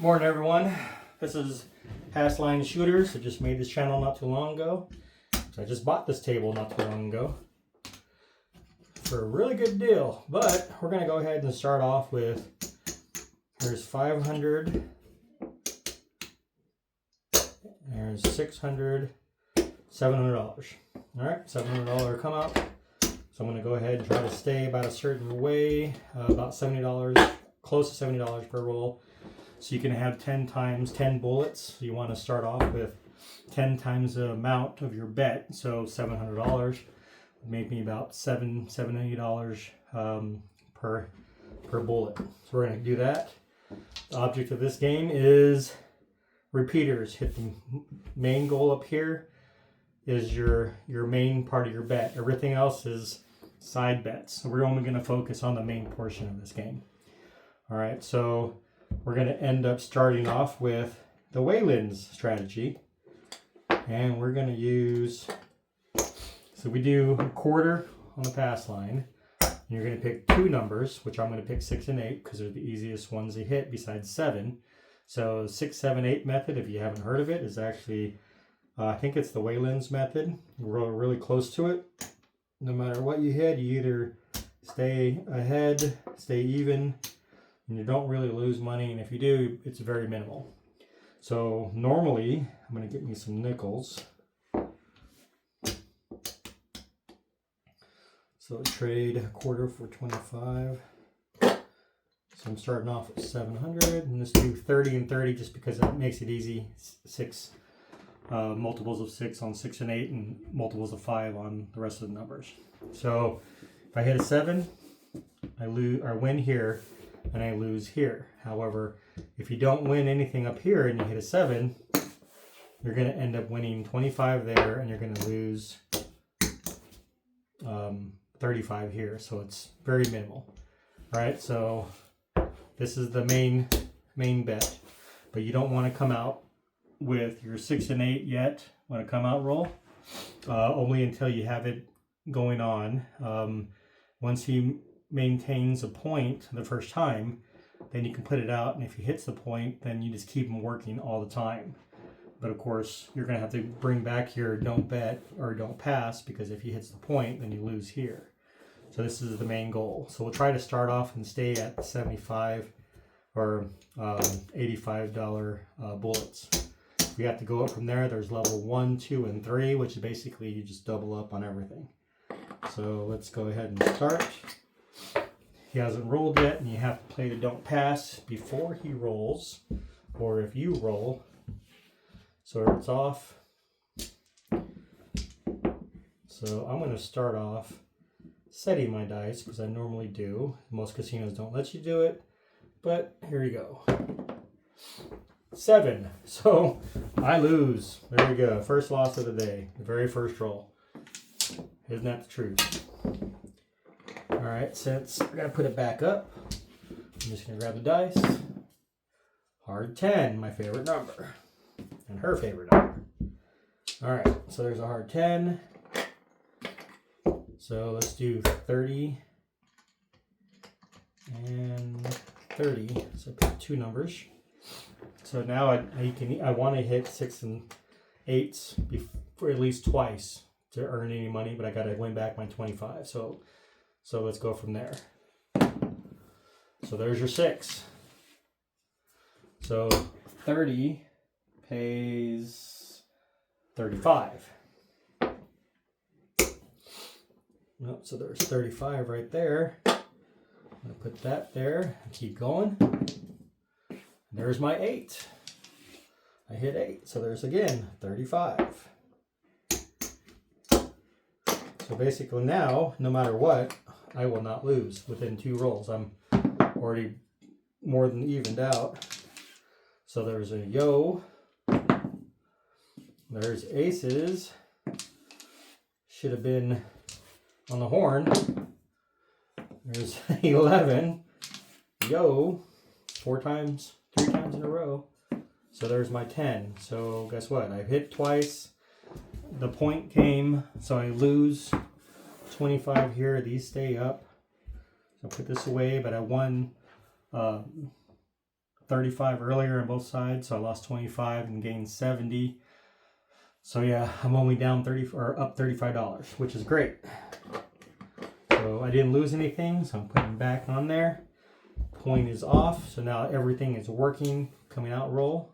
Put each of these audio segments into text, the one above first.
Morning everyone, this is Hassline Shooters. I just made this channel not too long ago. So I just bought this table not too long ago for a really good deal. But we're going to go ahead and start off with, there's 500, there's 600, $700. Alright, $700 come out. So I'm going to go ahead and try to stay about a certain way, about $70, close to $70 per roll. So you can have 10 times 10 bullets. So you want to start off with 10 times the amount of your bet. So $700 would make me about $70 per bullet. So we're going to do that. The object of this game is repeaters. Hit the main goal up here is your main part of your bet. Everything else is side bets. So we're only going to focus on the main portion of this game. All right, so we're going to end up starting off with the Wayland's strategy. And we're going to use, so we do a quarter on the pass line. And you're going to pick two numbers, which I'm going to pick 6 and 8 because they're the easiest ones to hit besides 7. So 6, 7, 8 method, if you haven't heard of it, is actually, I think it's the Wayland's method. We're really close to it. No matter what you hit, you either stay ahead, stay even, and you don't really lose money, and if you do, it's very minimal. So normally, I'm going to get me some nickels. So trade a quarter for 25. So I'm starting off with 700, and let's do 30 and 30 just because that makes it easy. 6 multiples of 6 on 6 and 8, and multiples of 5 on the rest of the numbers. So if I hit a 7, I lose or win here, and I lose here. However, if you don't win anything up here and you hit a 7, you're going to end up winning 25 there, and you're going to lose 35 here. So it's very minimal. All right, so this is the main bet, but you don't want to come out with your 6 and 8 yet when a come out roll, only until you have it going on. Once he maintains a point the first time, then you can put it out, and if he hits the point, then you just keep him working all the time. But of course, you're going to have to bring back your don't bet or don't pass, because if he hits the point, then you lose here. So this is the main goal. So we'll try to start off and stay at 75 or $85 bullets. If we have to go up from there, there's level 1, 2, and 3, which is basically you just double up on everything. So let's go ahead and start. He hasn't rolled yet, and you have to play the don't pass before he rolls, or if you roll. So it's off. So I'm going to start off setting my dice, because I normally do. Most casinos don't let you do it, but here you go. 7. So I lose. There we go. First loss of the day. The very first roll. Isn't that the truth? Alright, since we're going to put it back up, I'm just going to grab the dice. Hard 10, my favorite number. And her favorite number. Alright, so there's a hard 10. So let's do 30 and 30. So pick 2 numbers. So now I want to hit 6 and 8s for at least twice to earn any money, but I got to win back my 25. So let's go from there. So there's your 6. So 30 pays 35. Nope, so there's 35 right there. I'm going to put that there and keep going. There's my 8. I hit 8. So there's again 35. So basically now, no matter what, I will not lose within 2 rolls. I'm already more than evened out. So there's a yo. There's aces. Should have been on the horn. There's 11. Yo. 3 times in a row. So there's my 10. So guess what? I've hit twice. The point came, so I lose 25 here. These stay up. So I'll put this away, but I won 35 earlier on both sides, so I lost 25 and gained 70. So yeah, I'm only down up $35, which is great. So I didn't lose anything, so I'm putting back on there. Point is off, so now everything is working. Coming out roll.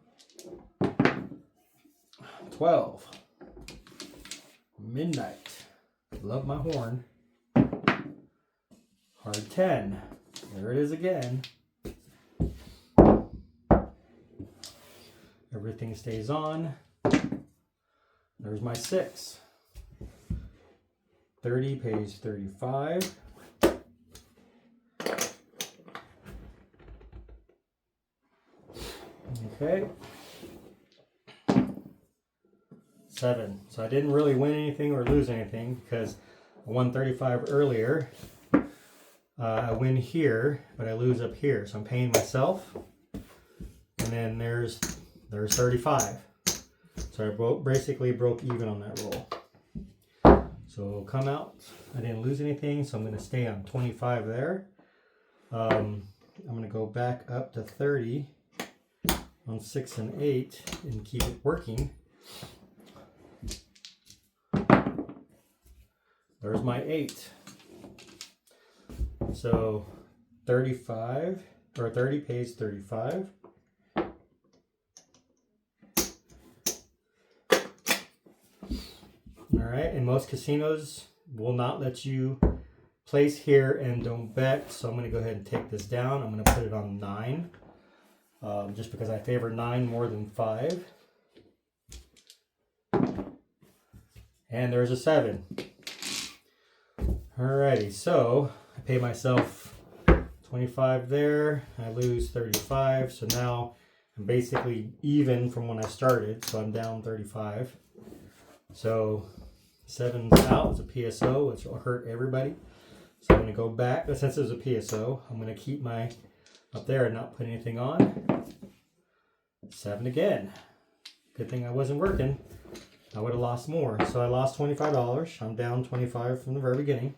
12. Midnight. Love my horn. Hard 10. There it is again. Everything stays on. There's my 6. 30 pays 35. Okay. 7. So I didn't really win anything or lose anything because I won 35 earlier. I win here, but I lose up here. So I'm paying myself. And then there's 35. So I basically broke even on that roll. So come out. I didn't lose anything, so I'm going to stay on 25 there. I'm going to go back up to 30 on 6 and 8 and keep it working. There's my 8. So 35 or 30 pays 35. All right, and most casinos will not let you place here and don't bet. So I'm going to go ahead and take this down. I'm going to put it on 9, just because I favor 9 more than 5. And there's a 7. Alrighty, so I pay myself 25 there. I lose 35, so now I'm basically even from when I started, so I'm down 35. So 7's out. It's a PSO, which will hurt everybody. So I'm going to go back. But since it was a PSO, I'm going to keep my up there and not put anything on. 7 again. Good thing I wasn't working. I would have lost more. So I lost $25. I'm down 25 from the very beginning.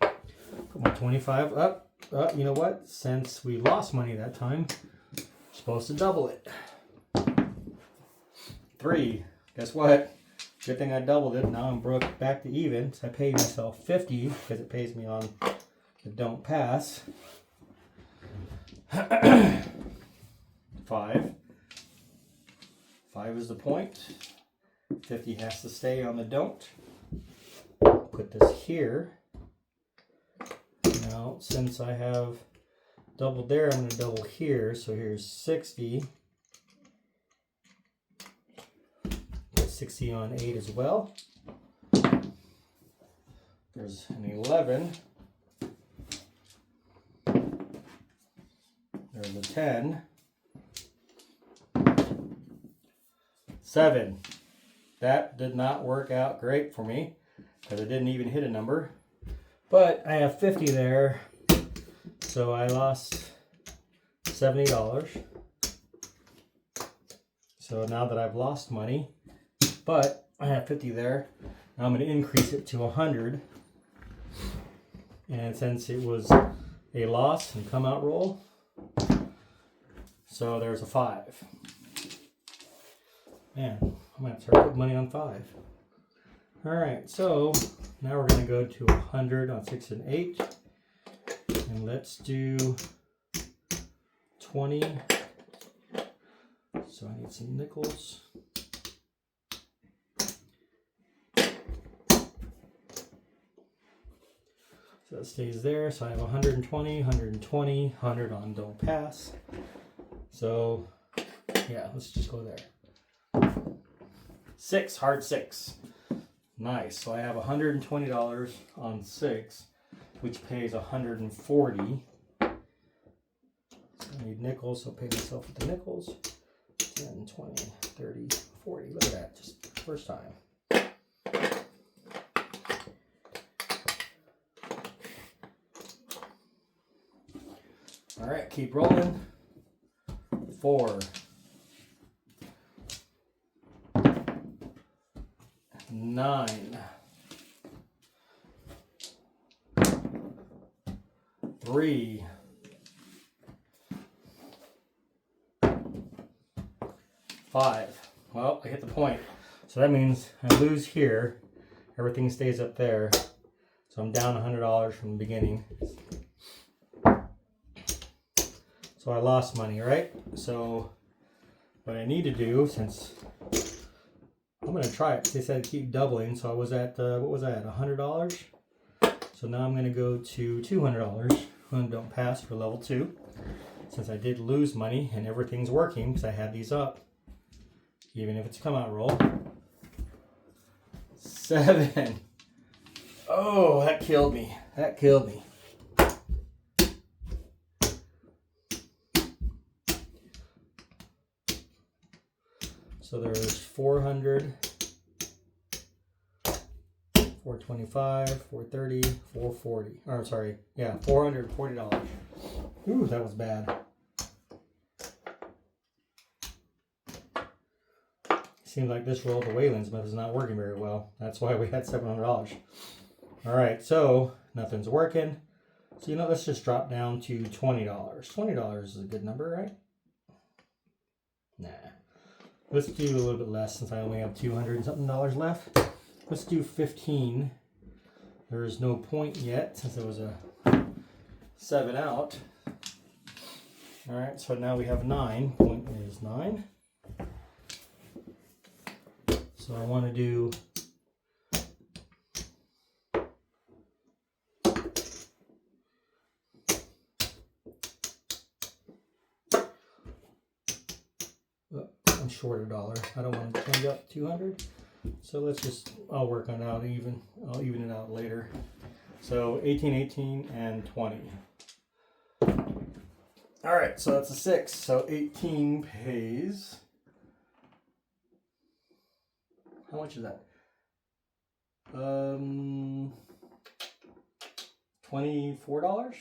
Put my 25 up. You know what? Since we lost money that time, I'm supposed to double it. 3. Guess what? Good thing I doubled it. Now I'm broke back to even. So I paid myself 50 because it pays me on the don't pass. 5. 5 is the point. 50 has to stay on the don't. Put this here. Now, since I have doubled there, I'm going to double here. So here's 60. Put 60 on 8 as well. There's an 11. There's a 10. 7. That did not work out great for me because I didn't even hit a number. But I have 50 there, so I lost $70. So now that I've lost money, but I have 50 there, now I'm going to increase it to 100. And since it was a loss and come out roll, so there's a 5. Man, I'm going to start putting money on 5. Alright, so now we're going to go to 100 on 6 and 8. And let's do 20. So I need some nickels. So that stays there. So I have 120, 120, 100 on don't pass. So yeah, let's just go there. 6, hard 6. Nice. So I have $120 on 6, which pays $140. So I need nickels, so I'll pay myself with the nickels. 10, 20, 30, 40. Look at that. Just first time. All right, keep rolling. 4. 9. 3. 5. Well, I hit the point. So that means I lose here. Everything stays up there. So I'm down $100 from the beginning. So I lost money, right? So what I need to do, since I'm going to try it, they said keep doubling. So I was at, what was I at, $100? So now I'm going to go to $200 when I don't pass for level 2. Since I did lose money and everything's working because I had these up, even if it's a come out roll. 7. Oh, that killed me. That killed me. So there's 400, 425, 430, 440. Or sorry, yeah, $440. Ooh, that was bad. Seems like this roll of the Wayland's Myth is not working very well. That's why we had $700. All right, so nothing's working. So, you know, let's just drop down to $20. $20 is a good number, right? Nah. Let's do a little bit less since I only have $200 and something left. Let's do 15. There is no point yet since it was a 7 out. All right, so now we have 9. Point is 9. So I want to do I'm short $1. I don't want to change up 200. So let's just, I'll work on it out even. I'll even it out later. So 18, 18, and 20. All right, so that's a 6. So 18 pays. How much is that? $24?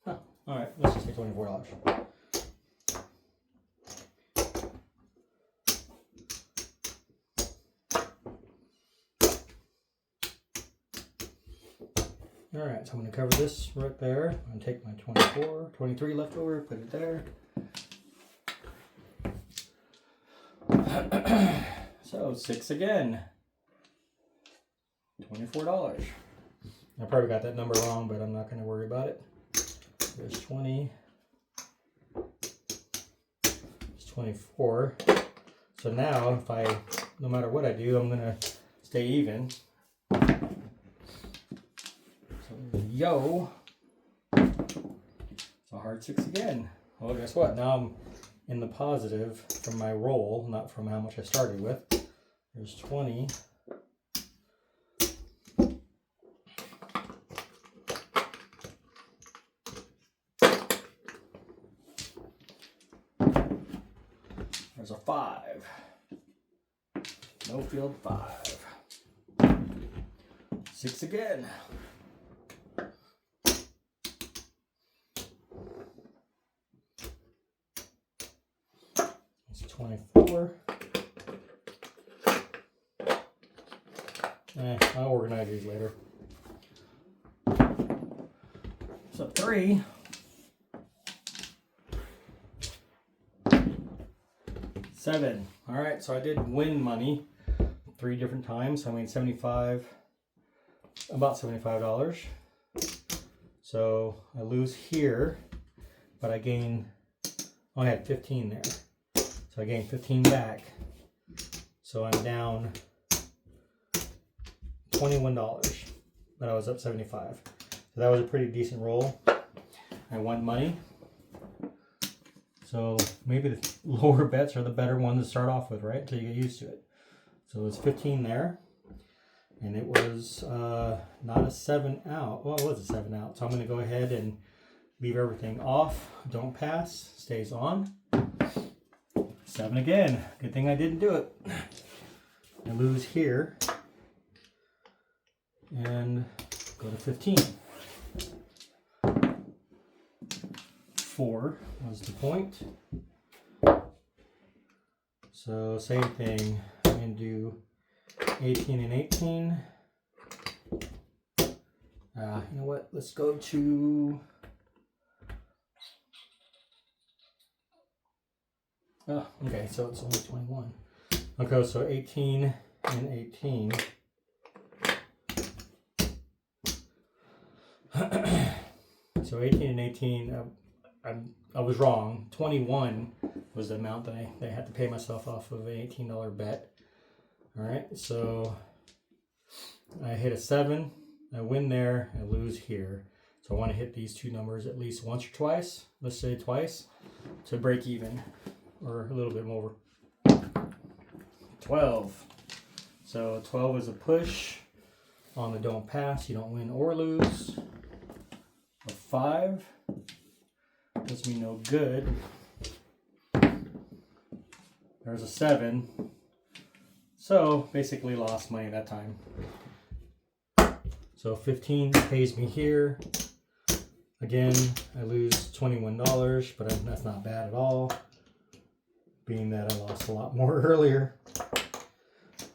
Huh. All right, let's just say $24. All right, so I'm going to cover this right there. I'm going to take my 23 left over, put it there. So 6 again. $24. I probably got that number wrong, but I'm not going to worry about it. There's 20. It's 24. So now, no matter what I do, I'm going to stay even. Yo, it's a hard 6 again. Well, guess what? Now I'm in the positive from my roll, not from how much I started with. There's 20. There's a 5. No field 5. 6 again. It's 24. I'll organize these later. So 3. 7. All right, so I did win money 3 different times. I made about $75. So I lose here, but I gain, I had 15 there. So I gained 15 back. So I'm down $21, but I was up 75. So that was a pretty decent roll. I won money. So maybe the lower bets are the better ones to start off with, right? Until you get used to it. So it was 15 there. And it was not a 7 out. Well, it was a 7 out. So I'm going to go ahead and leave everything off. Don't pass. Stays on. 7 again. Good thing I didn't do it. I lose here. And go to 15. 4 was the point. So same thing. I'm going to do 18 and 18. You know what? Let's go to Oh, okay, so it's only 21. Okay, so 18 and 18. So 18 and 18, I was wrong. 21 was the amount that I had to pay myself off of an $18 bet. All right, so I hit a 7. I win there. I lose here. So I want to hit these two numbers at least once or twice. Let's say twice to break even, or a little bit more. 12. So 12 is a push on the don't pass. You don't win or lose. A 5 does me no good. There's a 7. So basically lost money that time. So 15 pays me here. Again, I lose $21, but that's not bad at all, being that I lost a lot more earlier.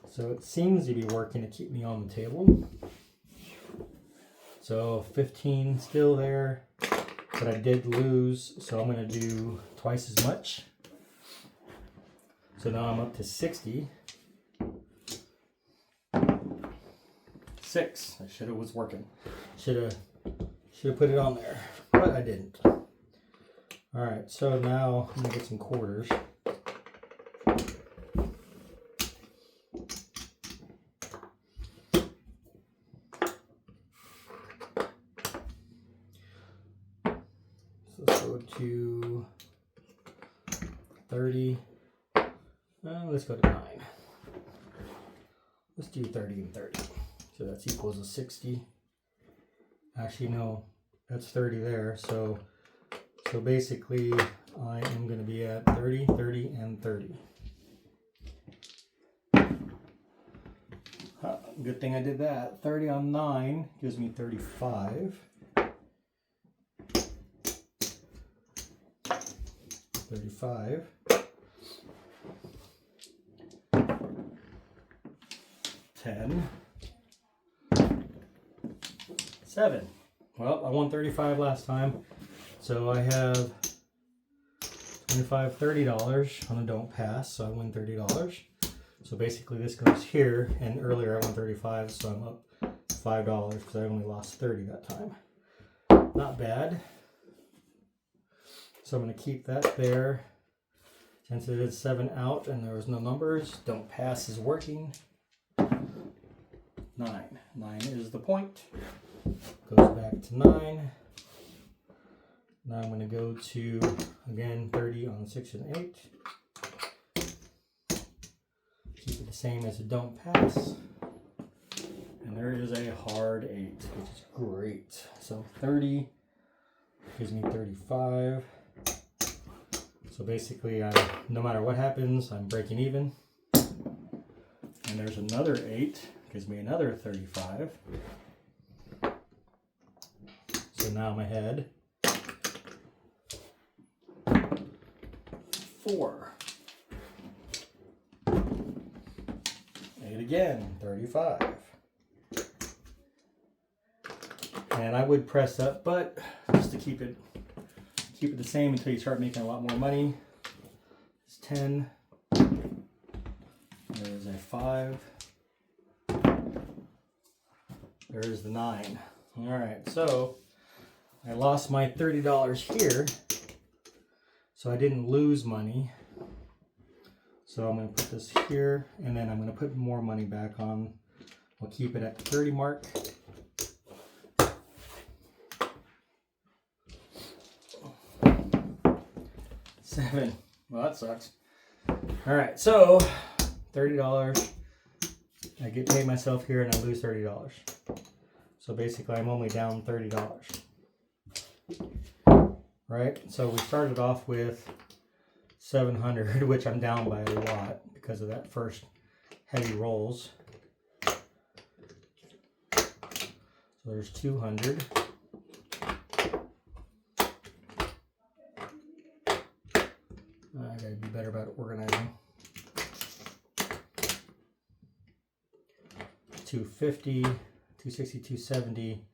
So it seems to be working to keep me on the table. So 15 still there, but I did lose, so I'm going to do twice as much. So now I'm up to 60. 6. I should have was working. Should have put it on there, but I didn't. All right, so now I'm gonna get some quarters. So let's go to 30. Let's go to 9. Let's do 30 and 30. So that's equals a 60. Actually, no, that's 30 there. So basically, I am going to be at 30, 30, and 30. Good thing I did that. 30 on 9 gives me 35. 35. 10. 7. Well, I won 35 last time, so I have $25, $30 on a don't pass, so I win $30. So basically this goes here, and earlier I won 35, so I'm up $5 because I only lost 30 that time. Not bad. So I'm going to keep that there. Since it is 7 out and there was no numbers, don't pass is working. 9. 9 is the point. Goes back to 9. Now I'm going to go to, again, 30 on 6 and 8. Keep it the same as a don't pass. And there is a hard 8, which is great. So 30 gives me 35. So basically, no matter what happens, I'm breaking even. And there's another 8, gives me another 35. So now I'm ahead. 4. 8 again, 35. And I would press up, but just to keep it the same until you start making a lot more money. It's 10. There's a 5. There's the 9. All right, so I lost my $30 here, so I didn't lose money. So I'm going to put this here, and then I'm going to put more money back on. We'll keep it at the 30 mark. $7. Well, that sucks. All right, so $30. I get paid myself here, and I lose $30. So basically, I'm only down $30. Right? So we started off with 700, which I'm down by a lot because of that first heavy rolls. So there's 200. I gotta be better about organizing. 250, 260, 270.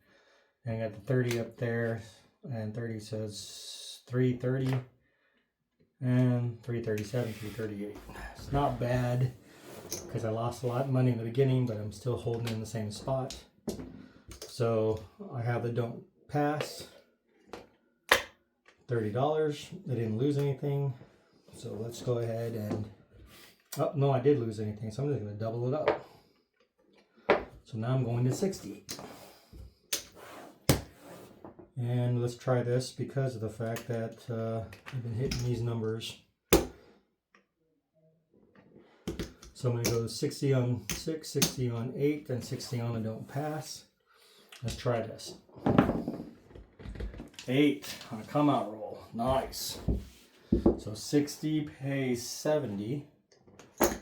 And I got the 30 up there, and 30 says 330. And 337, 338. It's not bad because I lost a lot of money in the beginning, but I'm still holding in the same spot. So I have the don't pass, $30. I didn't lose anything. So let's go ahead and, oh no, I did lose anything. So I'm just going to double it up. So now I'm going to 60. And let's try this because of the fact that I've been hitting these numbers. So I'm going to go 60 on 6, 60 on 8, and 60 on a don't pass. Let's try this. 8 on a come out roll. Nice. So 60 pays 70. And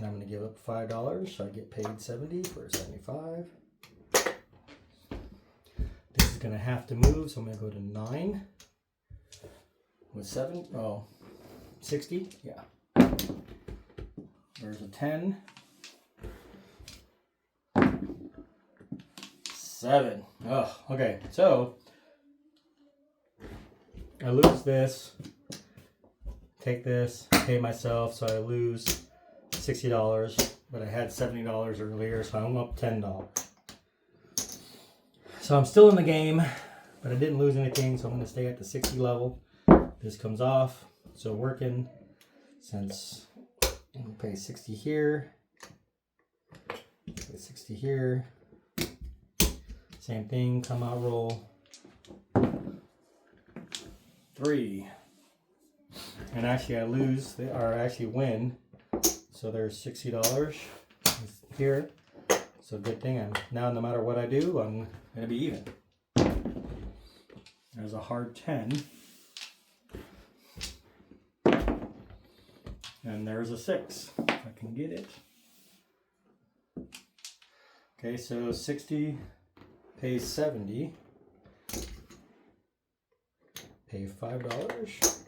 I'm going to give up $5 so I get paid 70 for 75. This is going to have to move, so I'm going to go to 9 with 7. Oh, 60. Yeah. There's a 10. 7. Oh, okay. So I lose this, take this, pay myself, so I lose $60, but I had $70 earlier, so I'm up $10. So I'm still in the game, but I didn't lose anything, so I'm going to stay at the 60 level. This comes off, so working, since I'm going to pay 60 here, pay 60 here, same thing, come out roll. 3. And actually I lose, or actually win. So there's $60 here. So good thing I'm now, no matter what I do, I'm gonna be even. There's a hard 10. And there's a 6, if I can get it. Okay, so 60 pays 70. Pay $5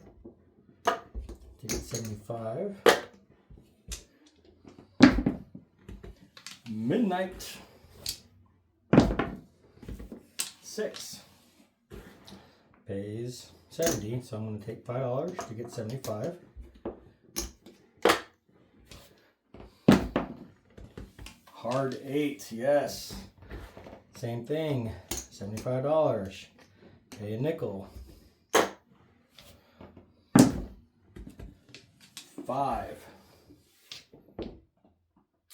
to get 75. Midnight. 6 pays 70, so I'm going to take $5 to get 75. Hard 8, yes. Same thing, $75. Pay a nickel. 5.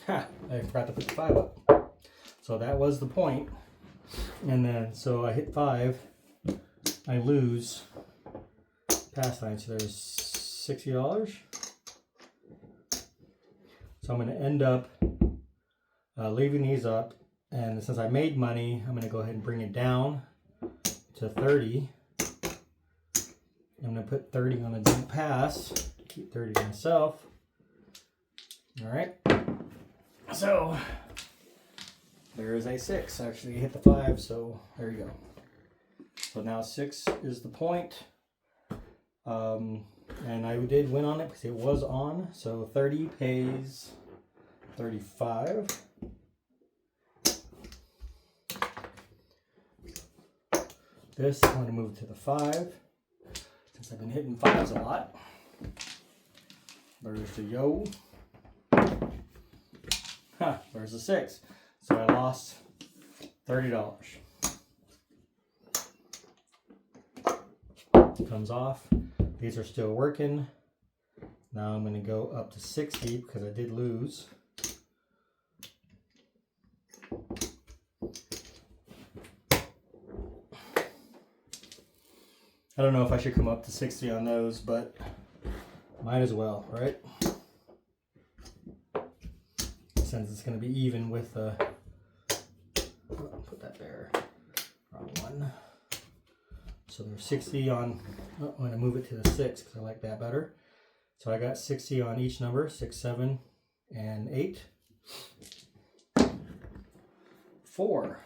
Ha! I forgot to put the 5 up. So that was the point. And then, so I hit 5. I lose past 9. So there's $60. So I'm going to end up leaving these up. And since I made money, I'm going to go ahead and bring it down to 30. I'm going to put 30 on a don't pass. Keep 30 to myself. All right. So there is a 6. Actually hit the 5, so there you go. So now 6 is the point. And I did win on it because it was on. So 30 pays 35. This I'm going to move to the 5 since I've been hitting 5s a lot. There's the yo. Huh, there's a 6. So I lost $30. Comes off. These are still working. Now I'm going to go up to 60 because I did lose. I don't know if I should come up to 60 on those, but might as well, right? Since it's going to be even with the, put that there, wrong one. So there's 60 on, oh, I'm going to move it to the 6 because I like that better. So I got 60 on each number, 6, 7, and 8. 4.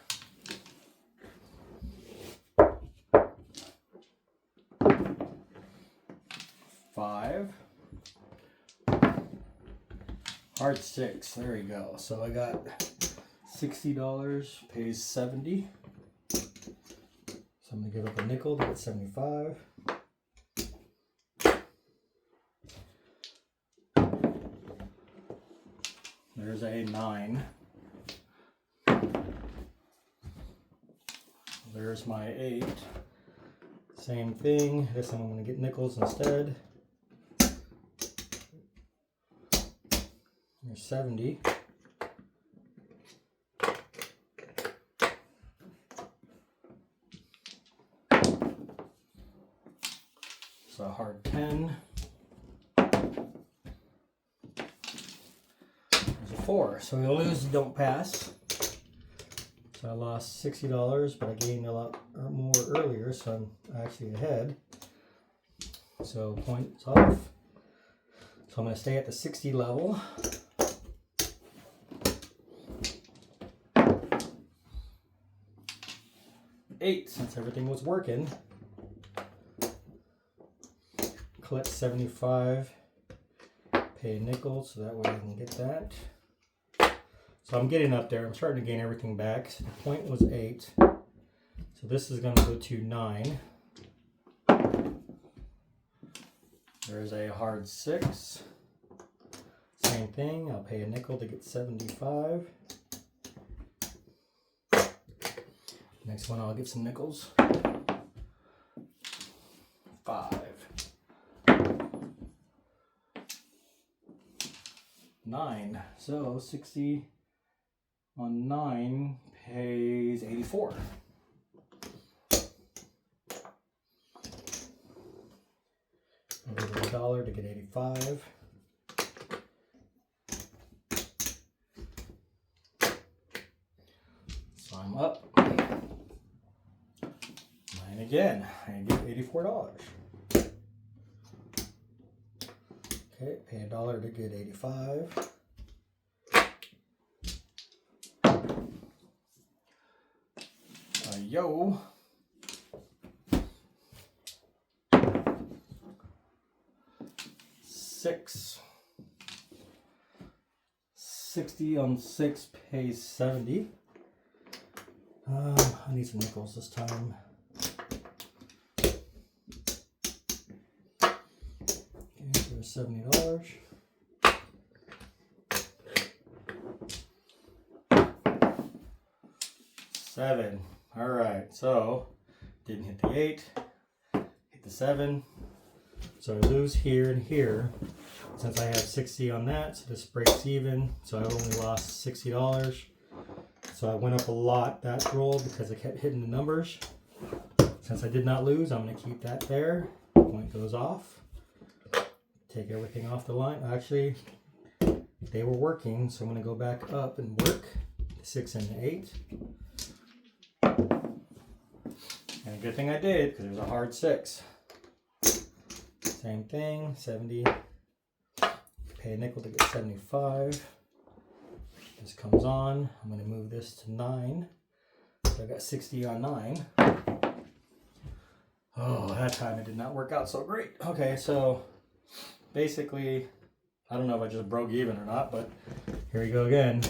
5. Hard 6. There you go. So I got $60, pays 70. So I'm going to give up a nickel to get 75. there's a 9. There's my 8. Same thing. This time I'm going to get nickels instead. There's 70. So a hard 10. There's a 4. So we lose, don't pass. So I lost $60, but I gained a lot more earlier, so I'm actually ahead. So points off. So I'm going to stay at the 60 level. $8, since everything was working. Collect 75. Pay a nickel, so that way I can get that. So I'm getting up there. I'm starting to gain everything back. So the point was 8. So this is going to go to 9. There's a hard 6. Same thing. I'll pay a nickel to get 75. Next one, I'll get some nickels. 5. 9. So 60 on 9 pays 84. I'll give it $1 to get 85. So I'm up. 9 again. I get $84. Okay, pay $1 to get 85. Yo. $6. 60 on 6 pays 70. I need some nickels this time. Okay, so $70. $7. All right, so didn't hit the 8, hit the 7. So I lose here and here. Since I have 60 on that, so this breaks even. So I only lost $60. So I went up a lot that roll because I kept hitting the numbers. Since I did not lose, I'm going to keep that there. Point goes off. Take everything off the line. Actually, they were working, so I'm going to go back up and work the 6 and the 8. And a good thing I did, because it was a hard 6. Same thing, 70. Pay a nickel to get 75. This comes on. I'm going to move this to 9. So I got 60 on 9. Oh, that time it did not work out so great. Okay, so basically, I don't know if I just broke even or not, but here we go again.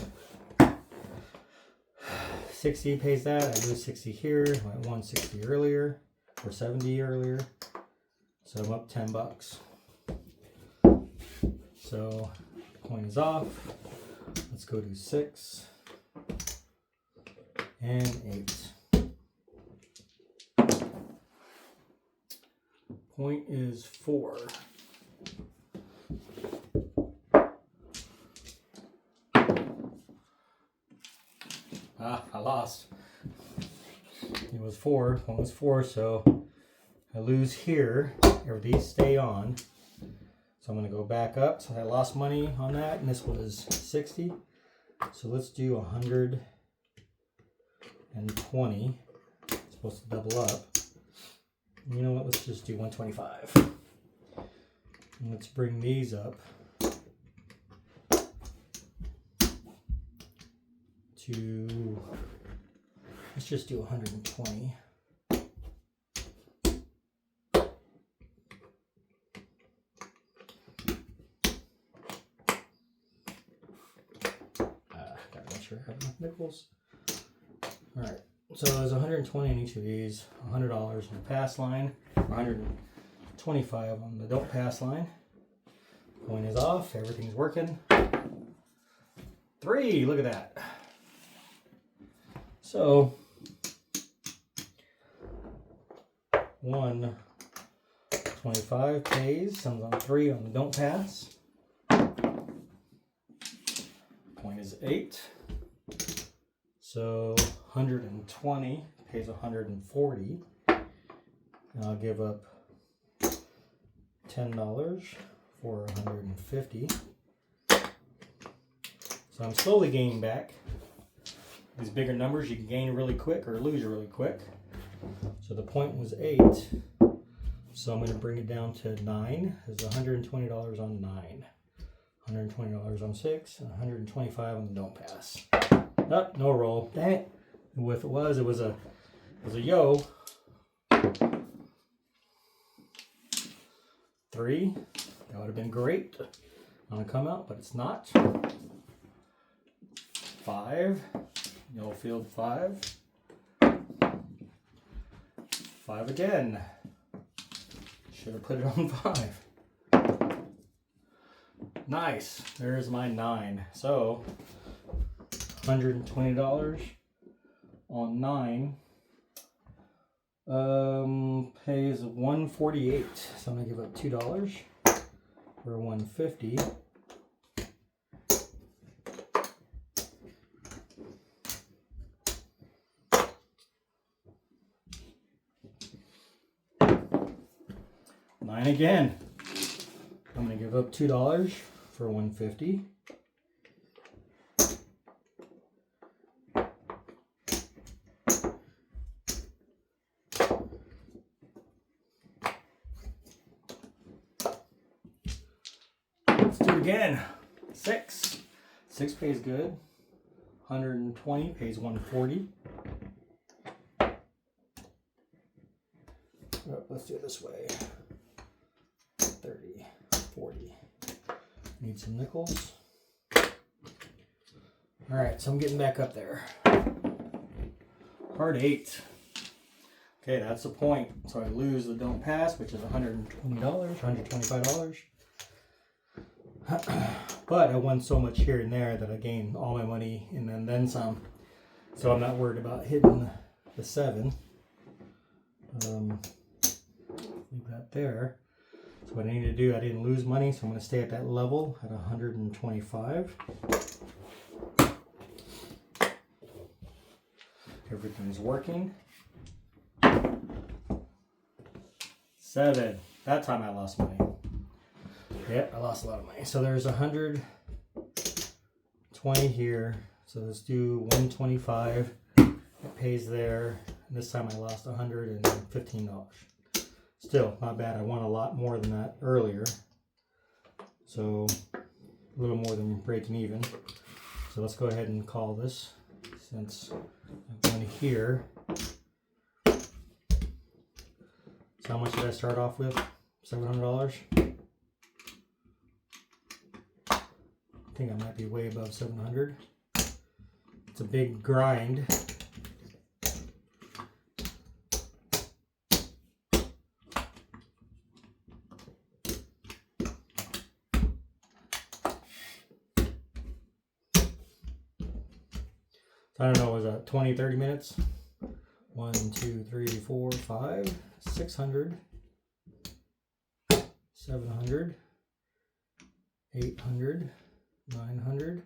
60 pays that. I lose 60 here. I went 160 earlier, or 70 earlier. So I'm up $10. So coin is off. Let's go to 6 and 8. Point is 4. I lost. It was 4. One was 4, so I lose here. Or these stay on. So I'm going to go back up. So I lost money on that, and this was 60. So let's do 120. It's supposed to double up. You know what? Let's just do 125. And let's bring these up to, let's just do 120. Gotta make sure I have enough nickels. All right, so there's 120 in each of these, $100 on the pass line, 125 on the don't pass line. Coin is off, everything's working. 3. Look at that. So 125 pays. Some's on 3 on the don't pass. Point is 8. So 120 pays 140. And I'll give up $10 for 150. So I'm slowly gaining back. These bigger numbers you can gain really quick or lose really quick. So the point was 8. So I'm going to bring it down to 9. There's $120 on 9. $120 on 6, and $125 on the don't pass. Oh, no roll. Dang it. And if it was a yo. 3. That would have been great on a come out, but it's not. 5. No field 5. 5 again. Should have put it on 5. Nice. There's my 9. So $120 on 9 pays 148. So I'm gonna give up $2 for 150. Nine again. I'm gonna give up $2 for 150. Let's do it again. 6. 6 pays good. 120 pays 140. Oh, let's do it this way. 30, 40. Need some nickels. All right, so I'm getting back up there. Hard 8. Okay, that's the point. So I lose the don't pass, which is $120, $125. But I won so much here and there that I gained all my money and then some. So I'm not worried about hitting the 7. Leave that there. So what I need to do, I didn't lose money, so I'm going to stay at that level at 125. Everything's working. 7. That time I lost money. Yeah, I lost a lot of money. So there's 120 here. So let's do 125. It pays there. And this time I lost $115. Still, not bad. I won a lot more than that earlier. So a little more than breaking even. So let's go ahead and call this since I'm going here. So how much did I start off with? $700? I think I might be way above 700. It's a big grind. I don't know, was that 20, 30 minutes? 1, 2, 3, 4, 5, 600, 700, 800, 900,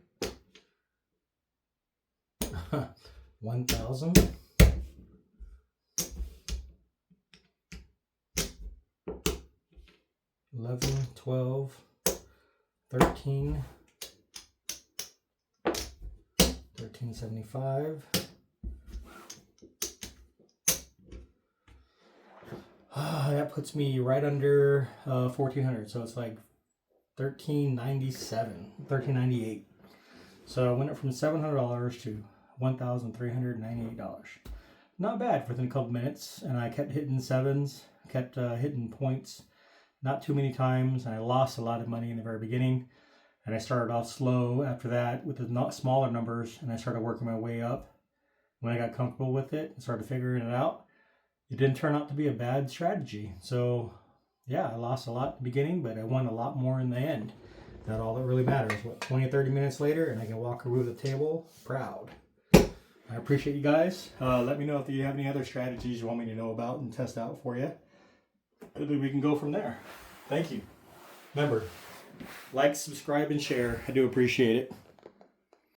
1,000, 11, 12, 13, 1375. That puts me right under 1,400. So it's like 1,397, 1,398. So I went up from $700 to $1,398. Not bad within a couple minutes. And I kept hitting 7s, kept hitting points, not too many times. And I lost a lot of money in the very beginning. And I started off slow after that with the smaller numbers, and I started working my way up. When I got comfortable with it and started figuring it out, it didn't turn out to be a bad strategy. So yeah, I lost a lot at the beginning, but I won a lot more in the end. That's all that really matters. What, 20 or 30 minutes later, and I can walk around the table proud. I appreciate you guys. Let me know if you have any other strategies you want me to know about and test out for you. Maybe we can go from there. Thank you. Remember, like, subscribe, and share. I do appreciate it.